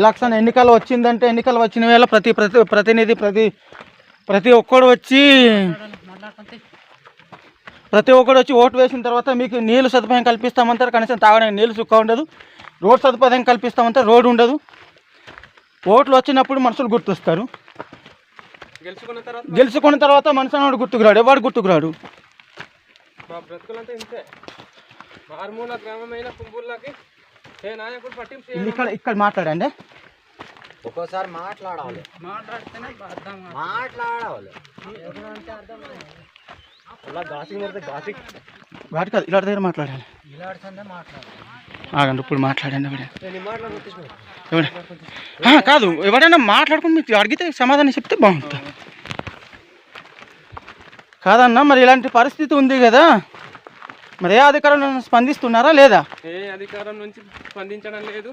Election ఎన్నికలు వచ్చిందంటే ఎన్నికలు వచ్చిన వేళ ప్రతినిధి ప్రతి ఒక్కడు వచ్చి ఓటు వేసిన తర్వాత మీకు నీళ్ళు సదుపాయం కల్పిస్తామంటారు. కనీసం తాగడానికి నీళ్ళు చుక్క ఉండదు. రోడ్ సదుపాయం కల్పిస్తామంటారు, రోడ్డు ఉండదు. ఓట్లు వచ్చినప్పుడు మనుషులు గుర్తొస్తారు. గెలుచుకున్న తర్వాత మనిషి అన్నాడు గుర్తుకురాడు, ఎవడు గుర్తుకురాడు. ఇక్కడ మాట్లాడండి. ఒక్కోసారి మాట్లాడాలి. ఘాటి కాదు, ఇలా దగ్గర మాట్లాడాలి. ఆగండి, ఇప్పుడు మాట్లాడండి. కాదు, ఎవరైనా మాట్లాడుకుని మీకు అడిగితే సమాధానం చెప్తే బాగుంటుంది. కాదన్నా, మరి ఇలాంటి పరిస్థితి ఉంది కదా, మరి ఏ అధికారులు స్పందిస్తున్నారా లేదా? ఏ అధికారం నుంచి స్పందించడం లేదు.